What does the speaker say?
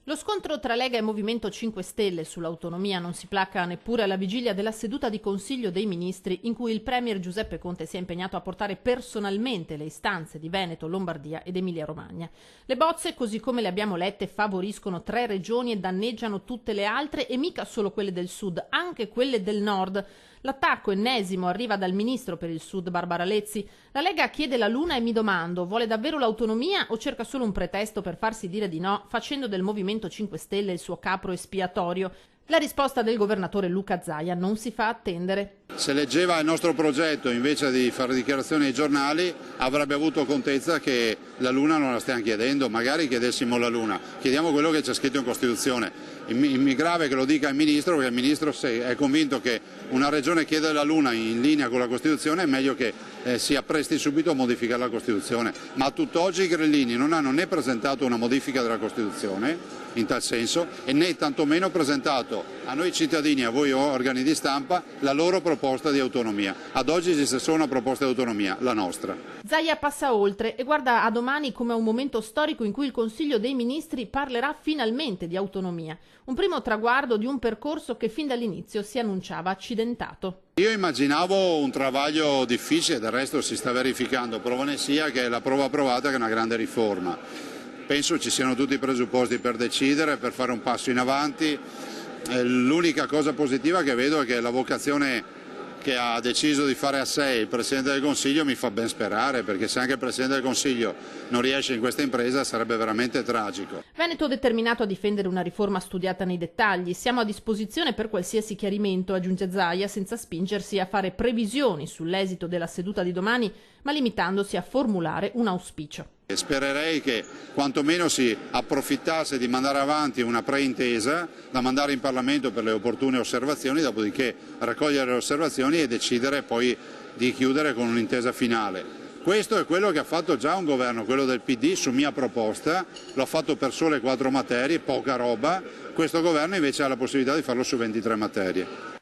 Lo scontro tra Lega e Movimento 5 Stelle sull'autonomia non si placa neppure alla vigilia della seduta di Consiglio dei Ministri in cui il premier Giuseppe Conte si è impegnato a portare personalmente le istanze di Veneto, Lombardia ed Emilia-Romagna. Le bozze, così come le abbiamo lette, favoriscono 3 regioni e danneggiano tutte le altre e mica solo quelle del sud, anche quelle del nord. L'attacco ennesimo arriva dal ministro per il Sud Barbara Lezzi. La Lega chiede la luna e mi domando, vuole davvero l'autonomia o cerca solo un pretesto per farsi dire di no, facendo del Movimento 5 Stelle il suo capro espiatorio? La risposta del governatore Luca Zaia non si fa attendere. Se leggeva il nostro progetto invece di fare dichiarazioni ai giornali avrebbe avuto contezza che la luna non la stiamo chiedendo, magari chiedessimo la luna, chiediamo quello che c'è scritto in Costituzione. Mi grave che lo dica il Ministro, perché il Ministro se è convinto che una regione chiede la luna in linea con la Costituzione è meglio che si appresti subito a modificare la Costituzione. Ma a tutt'oggi i grillini non hanno né presentato una modifica della Costituzione in tal senso e né tantomeno presentato a noi cittadini e a voi organi di stampa la loro proposta di autonomia. Ad oggi esiste solo una proposta di autonomia, la nostra. Zaia passa oltre e guarda a domani come a un momento storico in cui il Consiglio dei Ministri parlerà finalmente di autonomia. Un primo traguardo di un percorso che fin dall'inizio si annunciava accidentato. Io immaginavo un travaglio difficile, del resto si sta verificando, prova ne sia che è la prova provata che è una grande riforma. Penso ci siano tutti i presupposti per decidere, per fare un passo in avanti. L'unica cosa positiva che vedo è che la vocazione che ha deciso di fare a sé il Presidente del Consiglio mi fa ben sperare, perché se anche il Presidente del Consiglio non riesce in questa impresa sarebbe veramente tragico. Veneto determinato a difendere una riforma studiata nei dettagli. Siamo a disposizione per qualsiasi chiarimento, aggiunge Zaia, senza spingersi a fare previsioni sull'esito della seduta di domani, ma limitandosi a formulare un auspicio. Spererei che quantomeno si approfittasse di mandare avanti una preintesa da mandare in Parlamento per le opportune osservazioni, dopodiché raccogliere le osservazioni e decidere poi di chiudere con un'intesa finale. Questo è quello che ha fatto già un governo, quello del PD, su mia proposta, l'ho fatto per sole 4 materie, poca roba, questo governo invece ha la possibilità di farlo su 23 materie.